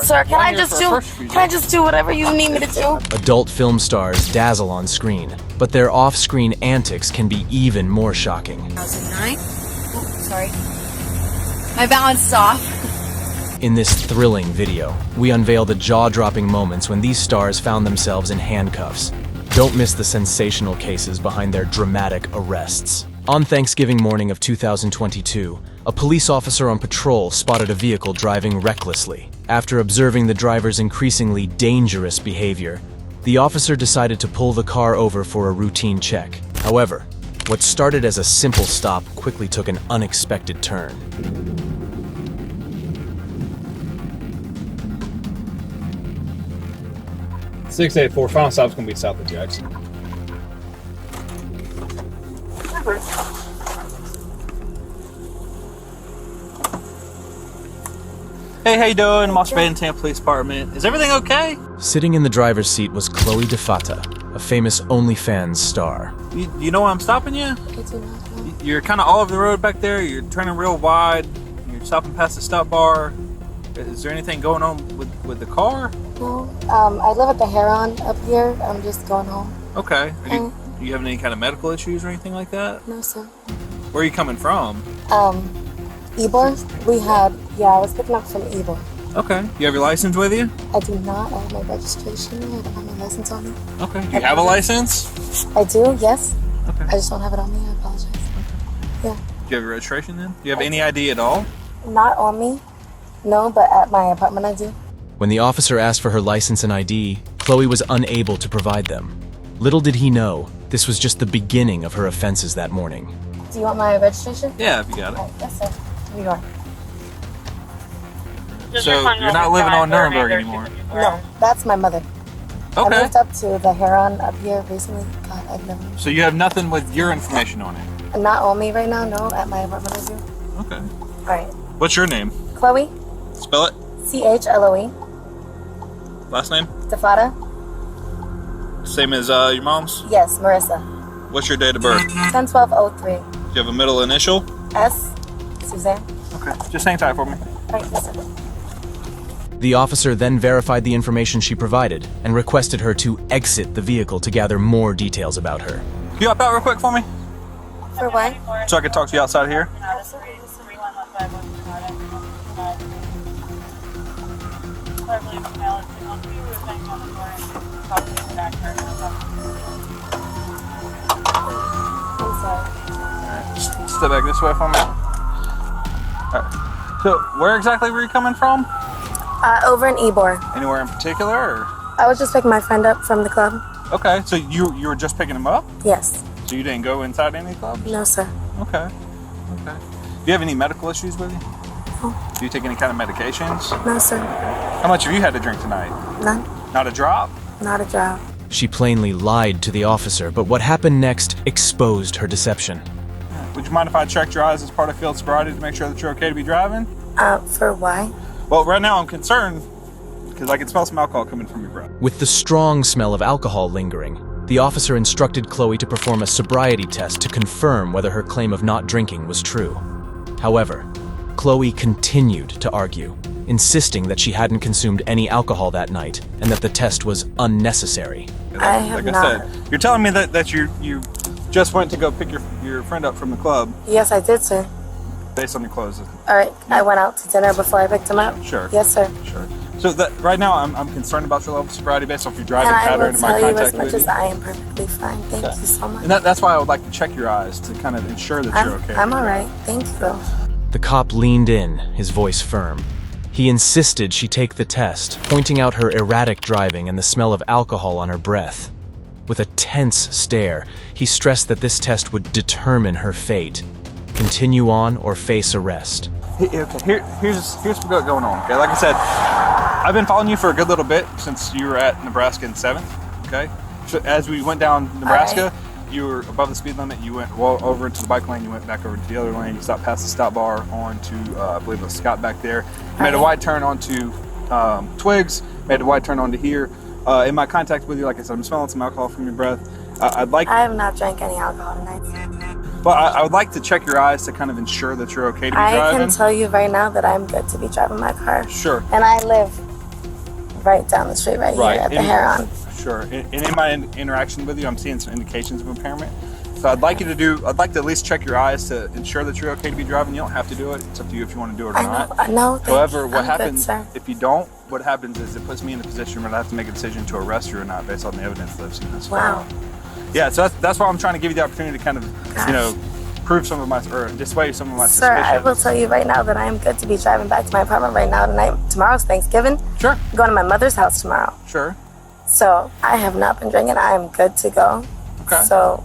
Sir, can I just do whatever you need me to do? Adult film stars dazzle on screen, but their off-screen antics can be even more shocking. 2009. Oh, sorry. My balance is off. In this thrilling video, we unveil the jaw-dropping moments when these stars found themselves in handcuffs. Don't miss the sensational cases behind their dramatic arrests. On Thanksgiving morning of 2022, a police officer on patrol spotted a vehicle driving recklessly. After observing the driver's increasingly dangerous behavior, the officer decided to pull the car over for a routine check. However, what started as a simple stop quickly took an unexpected turn. .684, final stop's gonna be south of Jackson. Hey, how you doing? I'm Officer Baden, Tampa Police Department. Is everything okay? Sitting in the driver's seat was Chloe Difatta, a famous OnlyFans star. You know why I'm stopping you? I do not know. You're kind of all over the road back there. You're turning real wide. You're stopping past the stop bar. Is there anything going on with the car? No. I live at the Heron up here. I'm just going home. Okay. Do you have any kind of medical issues or anything like that? No, sir. Where are you coming from? Ybor. I was picking up from Ybor. Okay. You have your license with you? I do not. I have my registration. I don't have my license on me. Okay. Do you have a license? I do, yes. Okay. I just don't have it on me. I apologize. Yeah. Do you have your registration then? Do you have any ID at all? Not on me. No, but at my apartment I do. When the officer asked for her license and ID, Chloe was unable to provide them. Little did he know, this was just the beginning of her offenses that morning. Do you want my registration? Yeah, if you got it. Right, yes, sir. Here you are. So you're not living on Nuremberg anymore? No, that's my mother. Okay. I moved up to the Heron up here recently. God, I've never... So you have nothing with your information on it? Not on me right now, no. At my apartment I do. Okay. All right. What's your name? Chloe. Spell it. C-H-L-O-E. Last name? Difatta. Same as your mom's? Yes, Marissa. What's your date of birth? 10-12-03. Do you have a middle initial? S. Suzanne. Okay. Just hang tight for me. All right, yes, sir. The officer then verified the information she provided and requested her to exit the vehicle to gather more details about her. Can you hop out real quick for me? For what? So I can talk to you outside here? I'm sorry. Just step back this way for me. Alright. So where exactly were you coming from? Over in Ybor. Anywhere in particular? Or? I was just picking my friend up from the club. Okay. So you were just picking him up? Yes. So you didn't go inside any clubs? No, sir. Okay. Okay. Do you have any medical issues with you? No. Do you take any kind of medications? No, sir. How much have you had to drink tonight? None. Not a drop? Not a job. She plainly lied to the officer, but what happened next exposed her deception. Would you mind if I checked your eyes as part of field sobriety to make sure that you're okay to be driving? For why? Well, right now I'm concerned because I can smell some alcohol coming from your breath. With the strong smell of alcohol lingering, the officer instructed Chloe to perform a sobriety test to confirm whether her claim of not drinking was true. However, Chloe continued to argue, insisting that she hadn't consumed any alcohol that night and that the test was unnecessary. I have like not. I said, you're telling me that you just went to go pick your friend up from the club Yes, I did, sir. based on your clothes. All right. I went out to dinner before I picked him up. Sure. Yes, sir. Sure. So that right now I'm concerned about your level of sobriety based off your driving And I pattern will and my tell you as contact much with as you. I am perfectly fine. Thank you so much. And that's why I would like to check your eyes to kind of ensure that you're okay. I'm all right. Thank you. The cop leaned in, his voice firm. He insisted she take the test, pointing out her erratic driving and the smell of alcohol on her breath. With a tense stare, he stressed that this test would determine her fate. Continue on or face arrest. Okay, here's what's going on. Okay, like I said, I've been following you for a good little bit since you were at Nebraska in 7th. Okay, so as we went down Nebraska, you were above the speed limit. You went over into the bike lane. You went back over to the other lane. You stopped past the stop bar onto, I believe it was Scott back there. You made a wide turn onto Twigs. Made a wide turn onto here. In my contact with you, like I said, I'm smelling some alcohol from your breath. I have not drank any alcohol tonight. But I would like to check your eyes to kind of ensure that you're okay to be driving. I can tell you right now that I'm good to be driving my car. Sure. And I live right down the street, right here at the Heron. Sure. And in my interaction with you, I'm seeing some indications of impairment. So I'd like to at least check your eyes to ensure that you're okay to be driving. You don't have to do it. It's up to you if you want to do it or not. I know. However, what I'm happens good, if you don't? What happens is it puts me in a position where I have to make a decision to arrest you or not based on the evidence that I've seen this far. Wow. Yeah. So that's why I'm trying to give you the opportunity to kind of, prove some of my or dissuade some of my Sir, suspicions. I will tell you right now that I am good to be driving back to my apartment right now tonight. Tomorrow's Thanksgiving. Sure. I'm going to my mother's house tomorrow. Sure. So I have not been drinking. I am good to go. Okay. So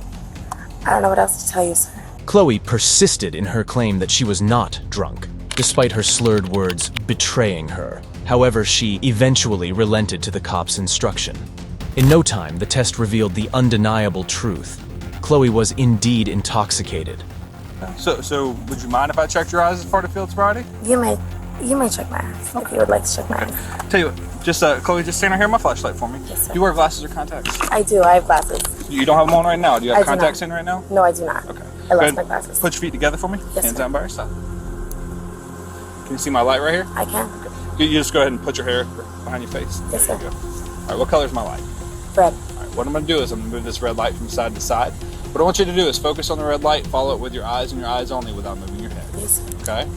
I don't know what else to tell you, sir. Chloe persisted in her claim that she was not drunk, despite her slurred words betraying her. However, she eventually relented to the cop's instruction. In no time, the test revealed the undeniable truth. Chloe was indeed intoxicated. So would you mind if I checked your eyes as part of field sobriety? You may check my eyes if you would like to check my eyes. Tell you what, just Chloe, just stand right here, my flashlight for me. Yes, sir. Do you wear glasses or contacts? I do. I have glasses. You don't have them on right now. Do you have I do contacts not. in right now? No, I do not. Okay. I Go lost ahead, my glasses. Put your feet together for me. Yes, Hands sir. down by your side. Can you see my light right here? I can. You just go ahead and put your hair behind your face. Yes, There sir. you go. All right, what color is my light? Red. All right, what I'm going to do is I'm going to move this red light from side to side. What I want you to do is focus on the red light, follow it with your eyes and your eyes only without moving your head. Yes, sir. Okay?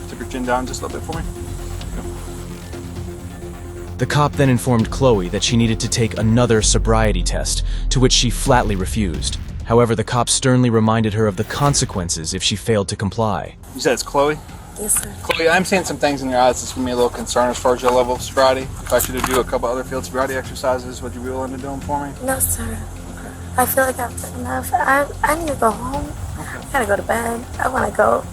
Tip your chin down just a little bit for me. The cop then informed Chloe that she needed to take another sobriety test, to which she flatly refused. However, the cop sternly reminded her of the consequences if she failed to comply. You said it's Chloe? Yes, sir. Chloe, I'm seeing some things in your eyes that's going to be a little concern as far as your level of sobriety. If I should do a couple other field sobriety exercises, would you be willing to do them for me? No, sir. I feel like I've done enough. I need to go home. I gotta go to bed. I want to go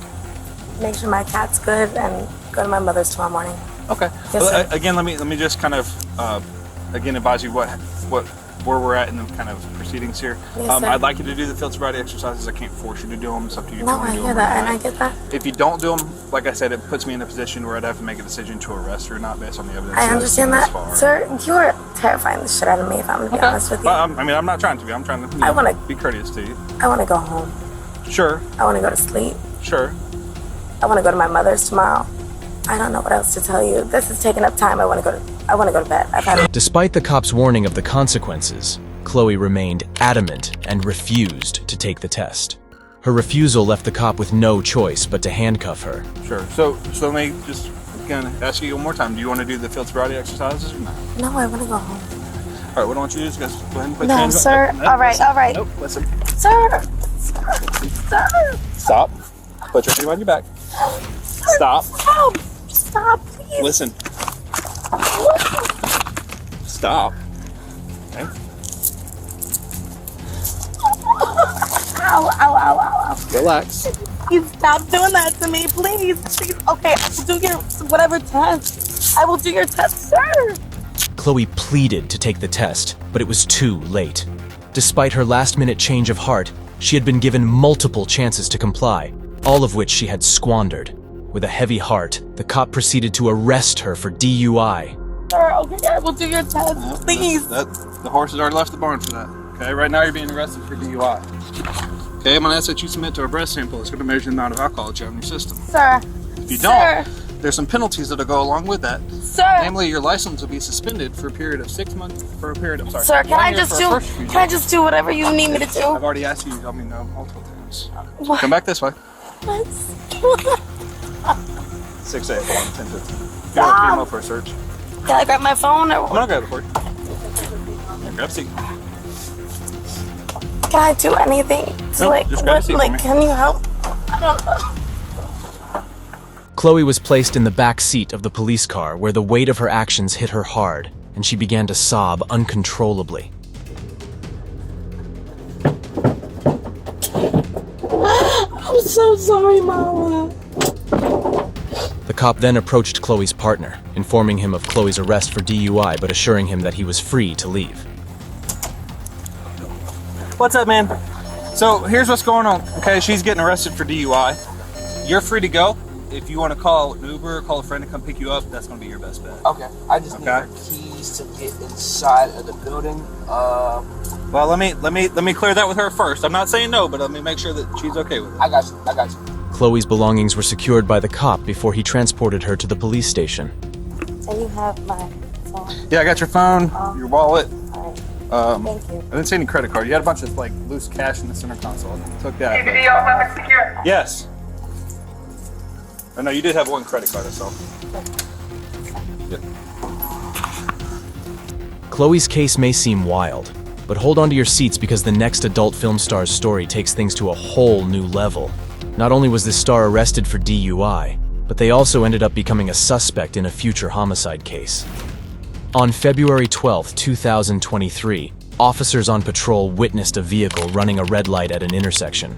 make sure my cat's good and go to my mother's tomorrow morning. Okay. Yes, Well, sir. again, let me just kind of again advise you where we're at in the kind of proceedings here. Yes, sir. I'd like you to do the field sobriety exercises. I can't force you to do them. It's up to you. if No, you want I to do hear them or that, and not. I get that. If you don't do them, like I said, it puts me in a position where I'd have to make a decision to arrest you or not based on the evidence. I that I've understand seen thus that. far. Sir, you are terrifying the shit out of me, if I'm going to be honest with you. Well, I mean, I'm not trying to be. I'm trying to I wanna- be courteous to you. I want to go home. Sure, I want to go to sleep. sure. I want to go to my mother's tomorrow. I don't know what else to tell you. This is taking up time. I want to go to bed. I've had Despite the cop's warning of the consequences, Chloe remained adamant and refused to take the test. Her refusal left the cop with no choice but to handcuff her. Sure. So let me just again ask you one more time. Do you want to do the field sobriety exercises or not? No, I want to go home. All right. What I want you to do is just go ahead and put No, your hands sir. up. Nope, All right, listen. all right. Nope. Listen. Sir. Stop. Put your hand on your back. Stop. Stop. Stop, please. Listen. Stop. Okay. Ow, ow, ow, ow, ow. Relax. You stop doing that to me, please. Please. Okay, I will do your whatever test. I will do your test, sir. Chloe pleaded to take the test, but it was too late. Despite her last-minute change of heart, she had been given multiple chances to comply, all of which she had squandered. With a heavy heart, the cop proceeded to arrest her for DUI. Sir, okay, I will do your test, please. The horse has already left the barn for that. Okay. Right now you're being arrested for DUI. Okay. I'm gonna ask that you submit to a breath sample. It's gonna measure the amount of alcohol that you have in your system. Sir. If you Sir. don't, there's some penalties that'll go along with that. Sir. Namely, your license will be suspended for a period of 6 months. For a period, I'm sorry. Sir, can 1 I year just for a do? first refusal. Can I just do whatever you need me to do? I've already asked you to tell me no multiple times. What? Come back this way. What? 6 8 1 10 15. You're Stop. a female for a search. Can I grab my phone or I'm gonna grab it for you. Here, grab a seat. can I do anything? To, Nope, like, just grab a what? seat for Like, me. can you help? I don't know. Chloe was placed in the back seat of the police car where the weight of her actions hit her hard, and she began to sob uncontrollably. I'm so sorry, Mama. The cop then approached Chloe's partner, informing him of Chloe's arrest for DUI but assuring him that he was free to leave. What's up, man? So here's what's going on. Okay, she's getting arrested for DUI. You're free to go. If you want to call an Uber or call a friend to come pick you up, that's going to be your best bet. Okay, I just need Okay. her keys keys to get inside of the building. Well, let me clear that with her first. I'm not saying no, but let me make sure that she's okay with it. I got you. Chloe's belongings were secured by the cop before he transported her to the police station. And you have my phone. Yeah, I got your phone, your wallet. All right. Thank you. I didn't see any credit card. You had a bunch of like loose cash in the center console. I took that. DVD all weapons secure. Yes. Oh, no, you did have one credit card, I saw. Yep. Chloe's case may seem wild, but hold on to your seats because the next adult film star's story takes things to a whole new level. Not only was this star arrested for DUI, but they also ended up becoming a suspect in a future homicide case. On February 12, 2023, officers on patrol witnessed a vehicle running a red light at an intersection.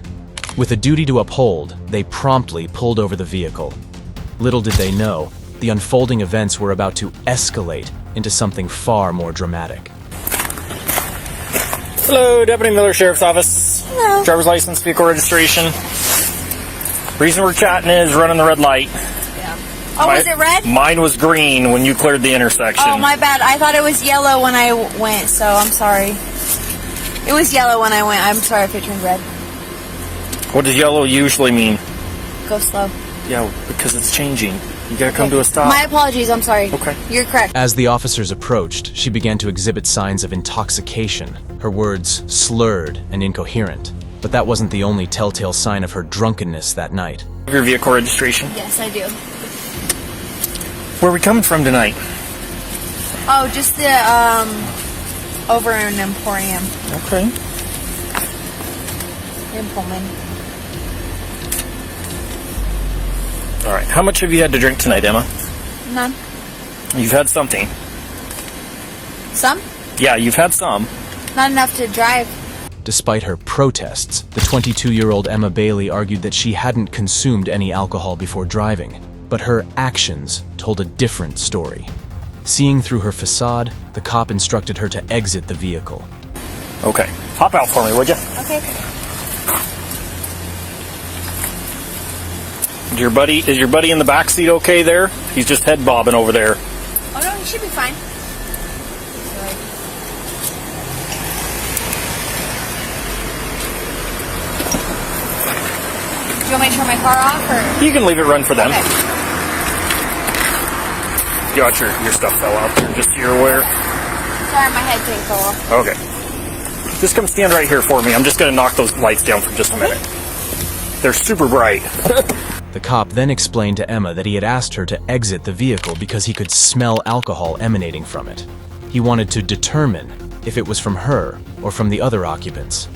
With a duty to uphold, they promptly pulled over the vehicle. Little did they know, the unfolding events were about to escalate into something far more dramatic. Hello, Deputy Miller, Sheriff's Office. Hello. Driver's license, vehicle registration. Reason we're chatting is running the red light. Oh, was it red? Mine was green when you cleared the intersection. Oh, my bad. I thought it was yellow when I went, so I'm sorry. It was yellow when I went. I'm sorry if it turned red. What does yellow usually mean? Go slow. Yeah, because it's changing. You gotta come to a stop. My apologies. I'm sorry. Okay. You're correct. As the officers approached, she began to exhibit signs of intoxication, her words slurred and incoherent. But that wasn't the only telltale sign of her drunkenness that night. Your vehicle registration. Yes, I do. Where are we coming from tonight? Oh, just the, over in Emporium. Okay. In Pullman. All right. How much have you had to drink tonight, Emma? None. You've had something. Some? Yeah, you've had some. Not enough to drive. Despite her protests, the 22-year-old Emma Bailey argued that she hadn't consumed any alcohol before driving, but her actions told a different story. Seeing through her facade, the cop instructed her to exit the vehicle. Okay. Hop out for me, would you? Okay. Is your buddy in the back seat okay there? He's just head bobbing over there. Oh, no, he should be fine. Do you want me to turn my car off, or? You can leave it run for them. Okay. You got your stuff fell out there, just so you're aware. Sorry, my head tank fell off. Okay. Just come stand right here for me. I'm just going to knock those lights down for just a minute. They're super bright. The cop then explained to Emma that he had asked her to exit the vehicle because he could smell alcohol emanating from it. He wanted to determine if it was from her or from the other occupants.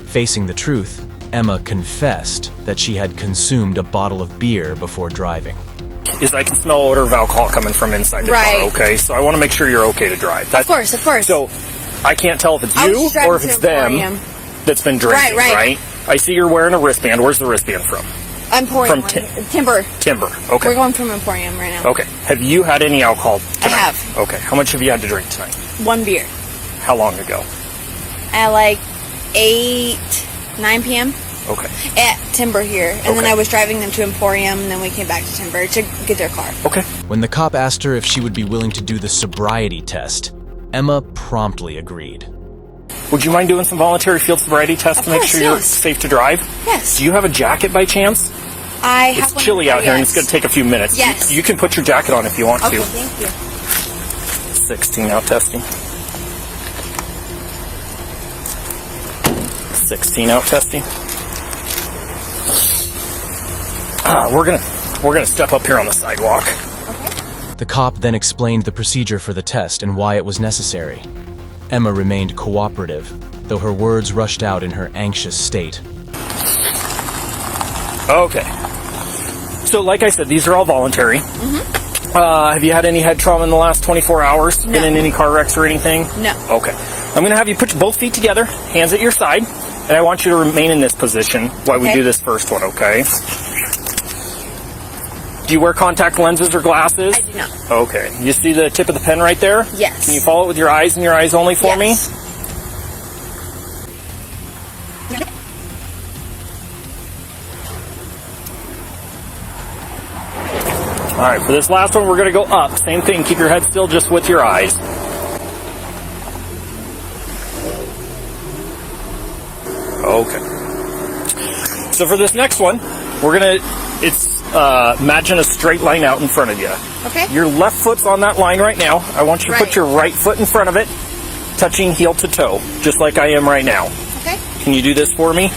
Facing the truth, Emma confessed that she had consumed a bottle of beer before driving. I can smell odor of alcohol coming from inside the car, okay? So I want to make sure you're okay to drive. Of course. So I can't tell if it's you or if it's them that's been drinking, right? I see you're wearing a wristband. Where's the wristband from? Emporium. Timber. Timber, okay. We're going from Emporium right now. Okay. Have you had any alcohol tonight? I have. Okay. How much have you had to drink tonight? 1 beer. How long ago? At like 9 p.m. Okay. At Timber here. And then I was driving them to Emporium, and then we came back to Timber to get their car. Okay. When the cop asked her if she would be willing to do the sobriety test, Emma promptly agreed. Would you mind doing some voluntary field sobriety tests to make sure you're safe to drive? Yes. Do you have a jacket by chance? I have It's chilly out here and it's going to take a few minutes. Yes. You can put your jacket on if you want Okay, to. thank you. 16 out testing. 16 out testing. We're gonna step up here on the sidewalk. Okay. The cop then explained the procedure for the test and why it was necessary. Emma remained cooperative, though her words rushed out in her anxious state. Okay. So, like I said, these are all voluntary. Mm-hmm. Have you had any head trauma in the last 24 hours? No. Been in any car wrecks or anything? No. Okay. I'm going to have you put both feet together, hands at your side, and I want you to remain in this position while we do this first one, okay? Do you wear contact lenses or glasses? I do not. Okay. You see the tip of the pen right there? Yes. Can you follow it with your eyes and your eyes only for me? All right, for this last one, we're going to go up. Same thing, keep your head still just with your eyes. Okay. So for this next one, imagine a straight line out in front of you. Okay. Your left foot's on that line right now. I want you to put your right foot in front of it, touching heel to toe, just like I am right now. Okay. Can you do this for me?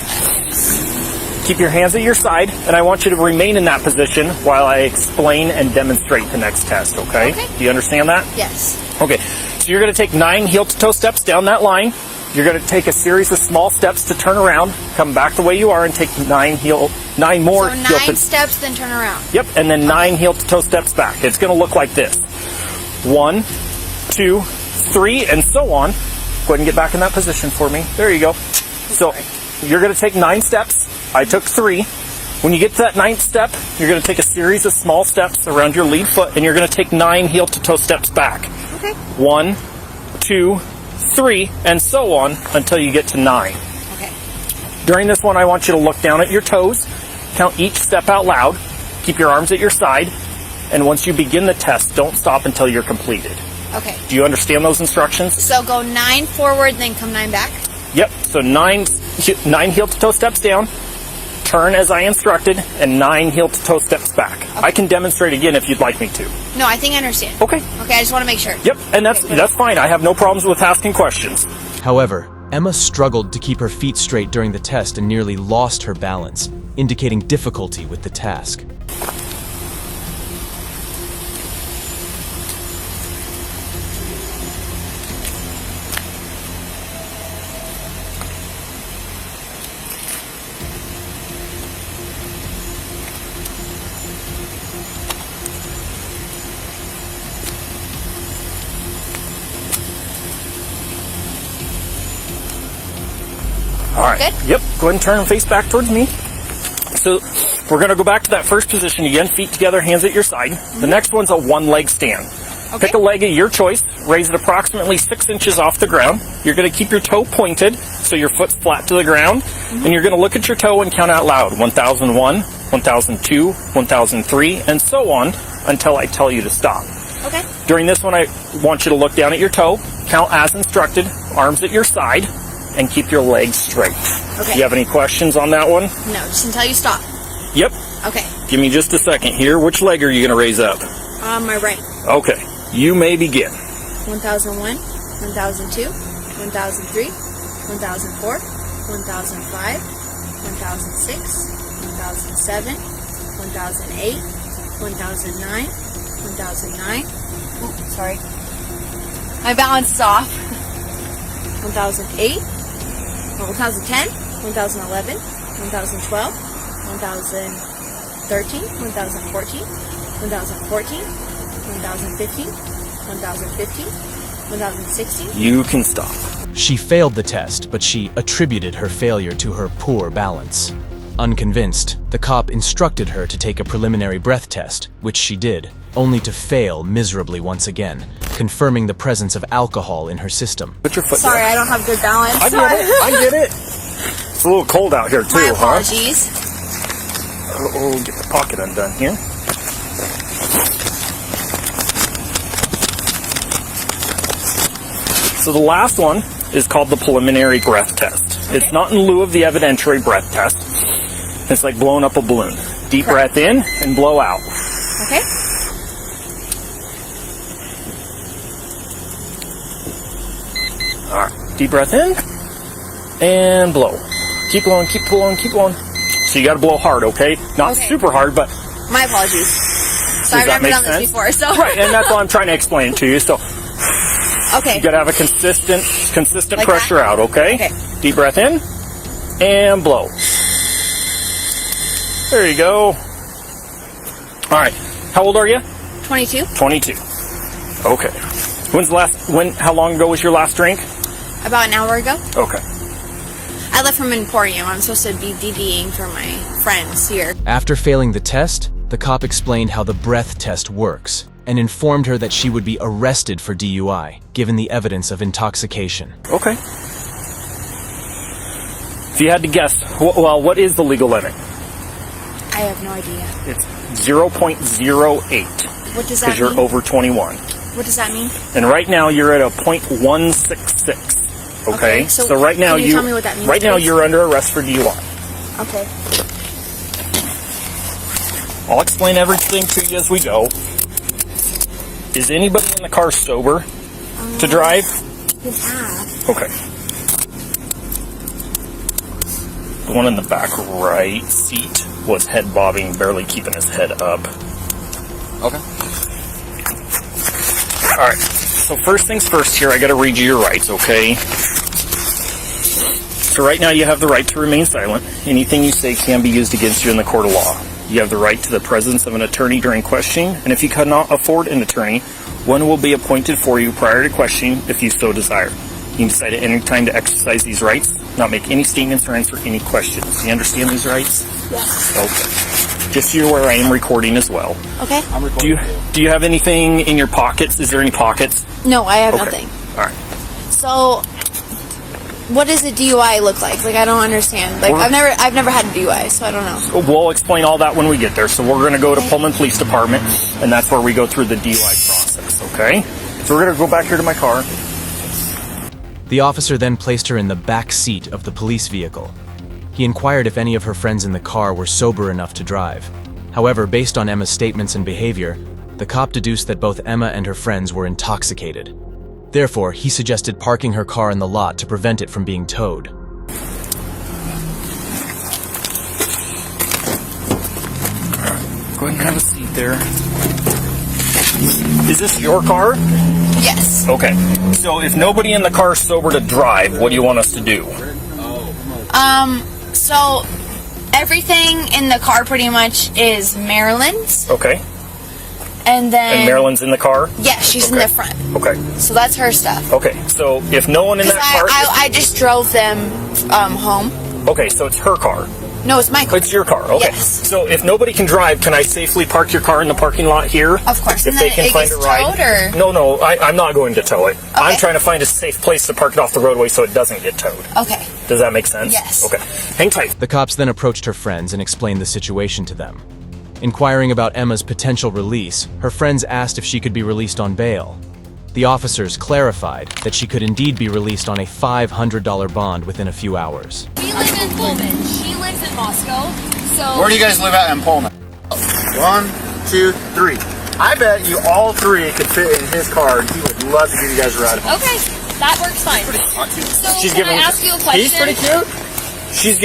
Keep your hands at your side, and I want you to remain in that position while I explain and demonstrate the next test, okay? Do you understand that? Yes. Okay, so you're going to take 9 heel-to-toe steps down that line. You're going to take a series of small steps to turn around, come back the way you are, and take 9 more So 9 steps, then turn around. Yep, and then 9 heel-to-toe steps back. It's going to look like this. 1, 2, 3, and so on. Go ahead and get back in that position for me. There you go. So you're going to take 9 steps. I took 3. When you get to that 9th step, you're going to take a series of small steps around your lead foot, and you're going to take 9 heel-to-toe steps back. Okay. 1, 2, 3, and so on until you get to 9. Okay. During this one, I want you to look down at your toes, count each step out loud, keep your arms at your side, and once you begin the test, don't stop until you're completed. Okay. Do you understand those instructions? So go 9 forward, then come 9 back? Yep. So 9 heel-to-toe steps down, turn as I instructed, and 9 heel-to-toe steps back. Okay. I can demonstrate again if you'd like me to. No, I think I understand. Okay. Okay, I just want to make sure. Yep, and that's fine. I have no problems with asking questions. However, Emma struggled to keep her feet straight during the test and nearly lost her balance, indicating difficulty with the task. All right. Good? Yep. Go ahead and turn and face back towards me. So we're going to go back to that first position again, feet together, hands at your side. The next one's a one-leg stand. Okay. Pick a leg of your choice, raise it approximately 6 inches off the ground. You're going to keep your toe pointed so your foot's flat to the ground. And you're going to look at your toe and count out loud. 1001, 1002, 1003, and so on until I tell you to stop. Okay. During this one, I want you to look down at your toe, count as instructed, arms at your side, and keep your legs straight. Okay. Do you have any questions on that one? No, just until you stop. Yep. Okay. Give me just a second here. Which leg are you going to raise up? My right. Okay. You may begin. 1001, 1002, 1003, 1004, 1005, 1006, 1007, 1008, 1009, 1009. Oh, sorry. My balance is off. 1008, 1010, 1011, 1012, 1013, 1014, 1014, 1015, 1015, 1016. You can stop. She failed the test, but she attributed her failure to her poor balance. Unconvinced, the cop instructed her to take a preliminary breath test, which she did, only to fail miserably once again, confirming the presence of alcohol in her system. Put your foot Sorry, down. I don't have good balance. I get it. It's a little cold out here too, My huh? apologies. Oh, get the pocket undone here. So the last one is called the preliminary breath test. Okay. It's not in lieu of the evidentiary breath test. It's like blowing up a balloon. Deep breath in and blow out. Okay. All right. Deep breath in and blow. Keep blowing, keep blowing, keep blowing. So you got to blow hard, okay? Not super hard, but... My apologies. So I've never done this before, so... Right, and that's why I'm trying to explain it to you. So okay. You got to have a consistent like pressure out, okay? Okay. Deep breath in and blow. There you go. All right. How old are you? 22. 22. Okay. How long ago was your last drink? About an hour ago. Okay. I left from Emporium. I'm supposed to be DDing for my friends here. After failing the test, the cop explained how the breath test works and informed her that she would be arrested for DUI, given the evidence of intoxication. Okay. If you had to guess, what is the legal limit? I have no idea. It's 0.08. What does that mean? Because you're over 21. What does that mean? And right now you're at a .166. Okay. So right now can you tell me what that means, right now please? you're under arrest for DUI. Okay. I'll explain everything to you as we go. Is anybody in the car sober to drive? Yeah. Okay. The one in the back right seat was head bobbing, barely keeping his head up. Okay. Alright, so first things first here, I gotta read you your rights, okay? So right now you have the right to remain silent. Anything you say can be used against you in the court of law. You have the right to the presence of an attorney during questioning, and if you cannot afford an attorney, one will be appointed for you prior to questioning if you so desire. You can decide at any time to exercise these rights, not make any statements or answer any questions. Do you understand these rights? Yes. Okay. Just so you're aware, I am recording as well. Okay. I'm recording. Do you have anything in your pockets? Is there any pockets? No, I have Okay. nothing. All right. So, what does a DUI look like? Like, I don't understand. Like, I've never had a DUI, so I don't know. We'll explain all that when we get there. So we're going to go to Pullman Police Department, and that's where we go through the DUI process, okay? So we're going to go back here to my car. The officer then placed her in the back seat of the police vehicle. He inquired if any of her friends in the car were sober enough to drive. However, based on Emma's statements and behavior, the cop deduced that both Emma and her friends were intoxicated. Therefore, he suggested parking her car in the lot to prevent it from being towed. Go ahead and have a seat there. Is this your car? Yes. Okay. So if nobody in the car is sober to drive, what do you want us to do? So everything in the car pretty much is Marilyn's, Okay. and then And Marilyn's in the car? Yeah, she's in the front. Okay. So that's her stuff. Okay. So if no one in Because that car... I just drove them home. Okay, so it's her car. No, it's my car. It's your car, okay. Yes. So if nobody can drive, can I safely park your car in the parking lot here? Of course. If And they then can it find gets a ride? towed, or? No, I'm not going to tow it. I'm Okay. trying to find a safe place to park it off the roadway so it doesn't get towed. Okay. Does that make sense? Yes. Okay. Hang tight. The cops then approached her friends and explained the situation to them. Inquiring about Emma's potential release, her friends asked if she could be released on bail. The officers clarified that she could indeed be released on a $500 bond within a few hours. We live in Pullman. She lives in Moscow. So Where do you guys live at in Pullman? 1, 2, 3. I bet you all three could fit in his car, and he would love to give you guys a ride home. Okay, that works fine. So She's can giving- I ask you a question? He's pretty cute. She's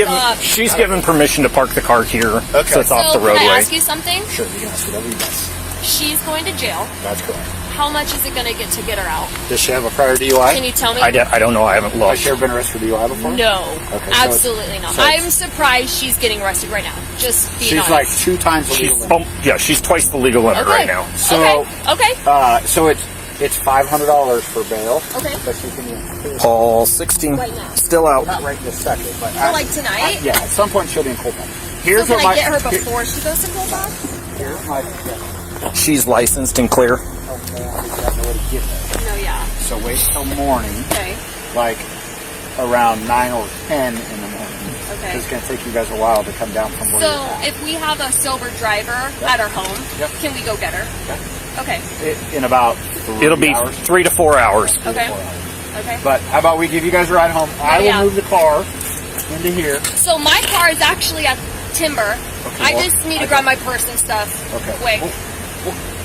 given permission to park the car here, Okay. so it's off the Can roadway. I ask you something? Sure, you can ask whatever you want. She's going to jail. That's correct. How much is it going to get her out? Does she have a prior DUI? Can you tell me? I don't know. I haven't Has looked. she ever been arrested for DUI before? No, Okay, absolutely not. so- I'm surprised she's getting arrested right now. Just being She's honest. like 2 times the legal limit. She's twice the legal limit okay. right now. So, okay. So it's $500 for bail. Okay. But you can Paul 16, Right now. still out. not right this second, but So like tonight. yeah, at some point she'll be in cold back. So Here's can what I get her here- before she goes to Colback? here's my She's licensed and clear. okay, I think I have no way to get there. No, yeah. So wait till morning, Okay. like around 9 or 10 in the morning. Okay. It's going to take you guys a while to come down from where So you're at. if we have a sober driver at our home, Yep. can we go get her? Okay. In about 3 It'll be hours. 3 to 4 hours. Okay. Okay. But how about we give you guys a ride home? I will yeah. move the car into here. So my car is actually at Timber. I well, just need to grab my purse and stuff Okay. quick.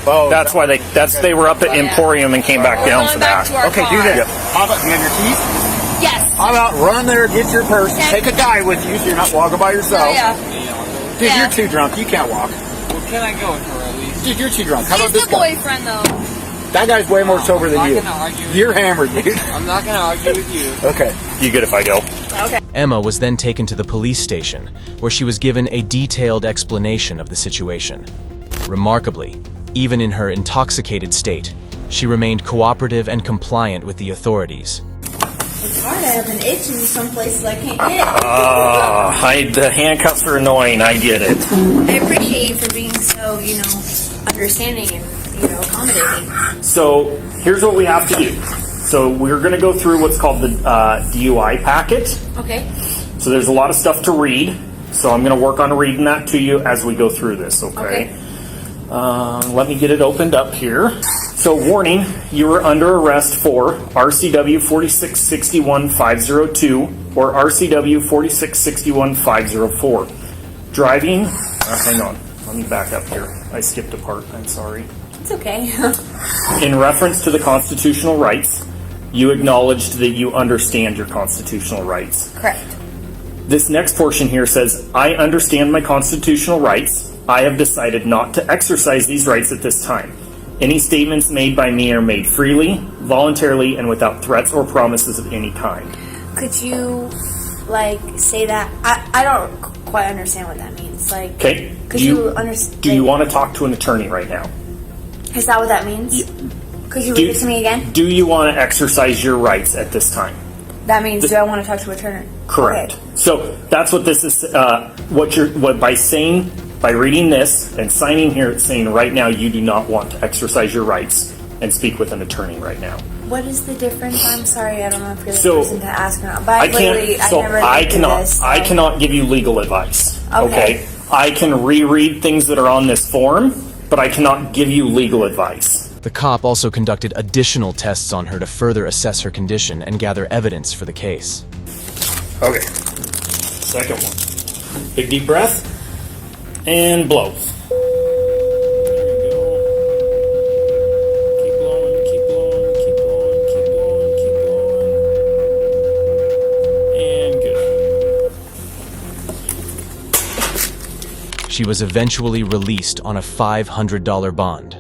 Oh, That's why they were up at Emporium and came back We're down going for back that. to our okay, car. do that. How about you have your keys? Yes. How about run there, get your purse, Okay. take a guy with you so you're not walking by yourself. Oh, yeah. Dude, Yeah. you're too drunk. You can't walk. Well, can I go with her at least? Dude, you're too drunk. How He's about this the guy? boyfriend, though. That guy's way more sober than I'm you. not gonna argue with You're hammered, dude. I'm not going to argue with you. Okay. You good if I go? Okay. Emma was then taken to the police station, where she was given a detailed explanation of the situation. Remarkably, even in her intoxicated state, she remained cooperative and compliant with the authorities. It's hard. I have an itch in some places I can't get. The handcuffs are annoying. I get it. I appreciate you for being so, understanding and, accommodating. So here's what we have to do. So we're going to go through what's called the DUI packet. Okay. So there's a lot of stuff to read. So I'm going to work on reading that to you as we go through this. Okay. Okay. Let me get it opened up here. So, warning, you are under arrest for RCW 4661-502 or RCW 4661-504. Driving, hang on, let me back up here. I skipped a part, I'm sorry. It's okay. In reference to the constitutional rights, you acknowledged that you understand your constitutional rights. Correct. This next portion here says, I understand my constitutional rights. I have decided not to exercise these rights at this time. Any statements made by me are made freely, voluntarily, and without threats or promises of any kind. Could you, like, say that? I don't quite understand what that means. Like, okay. Could you understand? Do you want to talk to an attorney right now? Is that what that means? Could you read it to me again? Do you want to exercise your rights at this time? That means, do I want to talk to an attorney? Correct. Okay. So that's what this is. By reading this and signing here, it's saying right now you do not want to exercise your rights and speak with an attorney right now. What is the difference? I'm sorry, I don't know if you're the So, person to ask or not. But I cannot give you legal advice. Okay. I can reread things that are on this form, but I cannot give you legal advice. The cop also conducted additional tests on her to further assess her condition and gather evidence for the case. Okay. Second one. Big deep breath. And blow. There you go. Keep blowing, keep blowing, keep blowing, keep blowing, keep blowing. And good. She was eventually released on a $500 bond.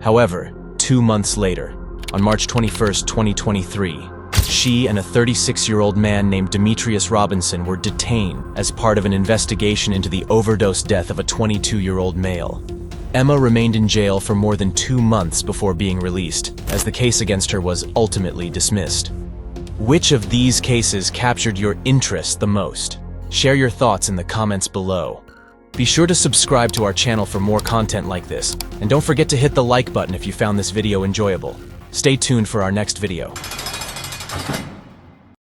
However, 2 months later, on March 21st, 2023, she and a 36-year-old man named Demetrius Robinson were detained as part of an investigation into the overdose death of a 22-year-old male. Emma remained in jail for more than 2 months before being released, as the case against her was ultimately dismissed. Which of these cases captured your interest the most? Share your thoughts in the comments below. Be sure to subscribe to our channel for more content like this, and don't forget to hit the like button if you found this video enjoyable. Stay tuned for our next video.